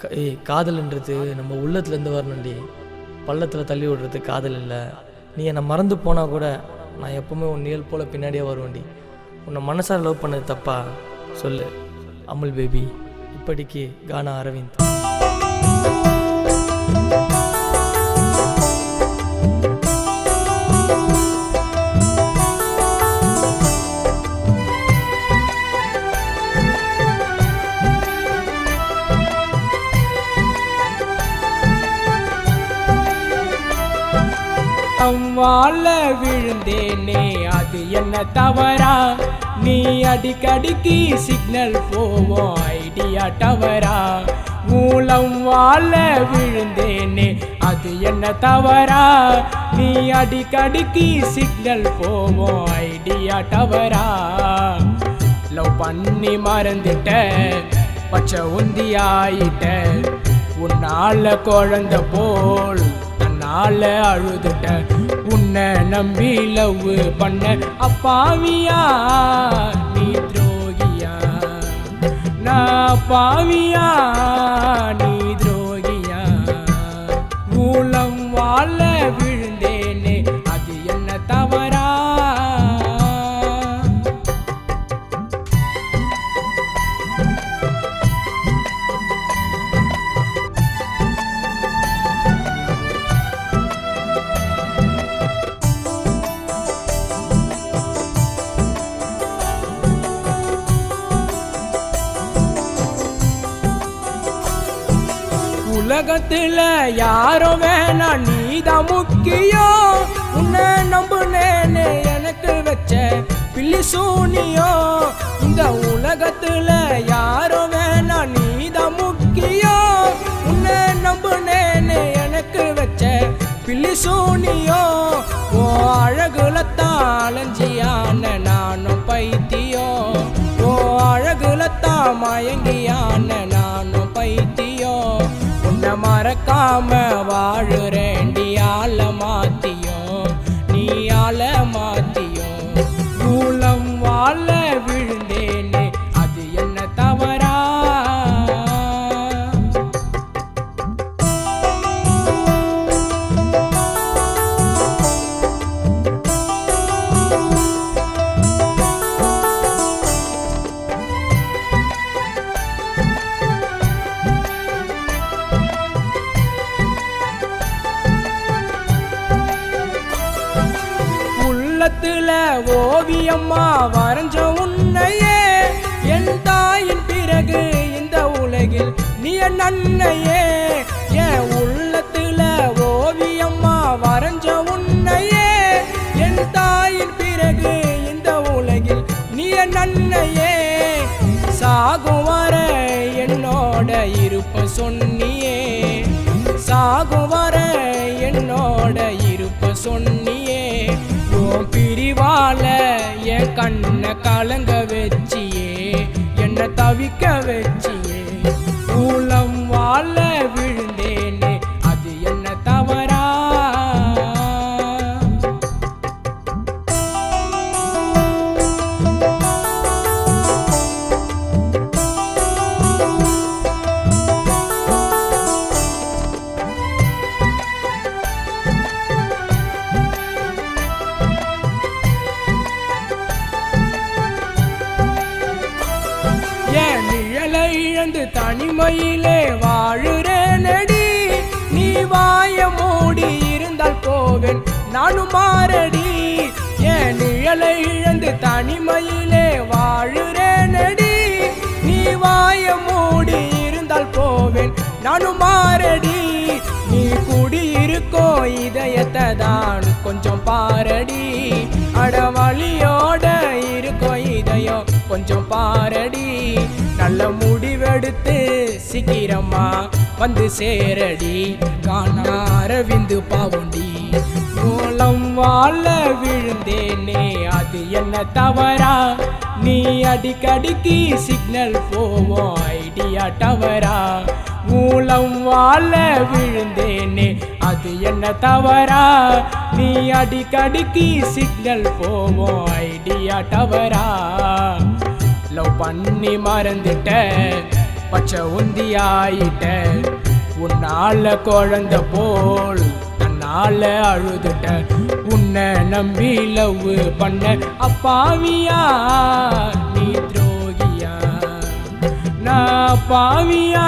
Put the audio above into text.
காதல்ன்றது நம்ம உள்ளத்துலேருந்து வரணும்டி. பள்ளத்தில் தள்ளி விடுறது காதல் இல்லை. நீ என்னை மறந்து போனால் கூட நான் எப்போவுமே உன் நிழல் போல் பின்னாடியே வருவேன்டி. உன்னை மனசார லவ் பண்ணது தப்பா சொல்லு அமுல் பேபி. இப்படிக்கு கானா அரவிந்த். வாழ விழுந்தேனே அது என்ன தவறா? நீ அடிக்கடிக்கு சிக்னல் போவோம் ஐடியா டவரா? மூலம் வாழ விழுந்தேனே அது என்ன தவறா? நீ அடிக்கடிக்கு சிக்னல் போவோம் ஐடியா டவரா? லவ் பண்ணி மறந்துட்ட பச்சை உந்தி ஆயிட்ட உன்னால குழந்த போல் தன்னால அழுதுட்ட. உன்னை நம்பி லவ் பண்ண அப்பாவியா நீ துரோகியா? நான் பாவியா நீ துரோகியா? மூலம் வாழ விழுந்தேனே அது என்ன தவறா? உலகத்துல யாரோ வேணா நீதான் முக்கியம். உன்னை நம்புனேனே எனக்கு வச்ச பில்லி சூனியம். இந்த உலகத்துல யாரோ வேணா நீதான் முக்கியம். உன்னை நம்புனேனே எனக்கு வச்ச பில்லி சூனியம். ஓ அழகுலத்தான் அலைஞ்சியான நானும் பைத்தியம். ஓ அழகுலத்தான் மயங்கியான நானும் பைத்தியம். உன்னை மறக்காம வாழுறேண்டி ஆள மாத்தியும் நீ ஆள மாத்தியும். மூலம் வாழ விழுந்தேனே அது என்ன தவறா? ஓவியம்மா வரைஞ்ச உன்னையே என் தாயின் பிறகு இந்த உலகில் நீ என் அன்னையே. என் உள்ளத்துல ஓவியம்மா வரைஞ்ச உன்னையே என் தாயின் பிறகு இந்த உலகில் நீ என் அன்னையே. சாகும் வர என்னோட இருப்ப சொன்னியே. சாகும் வர என்னோட இருப்ப சொன்னியே. பிரிவால என் கண்ணை கலங்க வச்சியே என்னை தவிக்க வச்சியே. மூலம் வாழ விழுந்தேனே அது என்ன தவறா? இழந்து தனிமையிலே வாழுறேனடி. நீ வாய மூடி இருந்தால் போவேன் நானும் மாறடி. என் நிழலை இழந்து தனிமையிலே வாழுறேனடி. நீ வாய மூடி இருந்தால் போவேன் நானும் மாறடி. நீ குடியிருக்கோ இதயத்தை தான் கொஞ்சம் பாரடி. அடவழியோட இருக்கோ இதயம் கொஞ்சம் பாரடி. நல்ல முடிவெடுத்து சீக்கிரமா வந்து சேரடி. கானா அரவிந்து பாவுண்டி. மூலம் வாழ விழுந்தேனே அது என்ன தவறா? நீ அடிக்கடிக்கு சிக்னல் போவோம் ஐடியா டவரா? மூலம் வாழ விழுந்தேனே அது என்ன தவறா? நீ அடிக்கடிக்கு சிக்னல் போவோம் ஐடியா டவரா? லவ் பண்ணி மறந்துட்ட பச்சை உந்தியாயிட்ட உன்னால குழந்தை போல் தன்னால அழுதுட்ட உன்னை நம்பி லவ் பண்ண அப்பாவியா நீ துரோகியா நான் பாவியா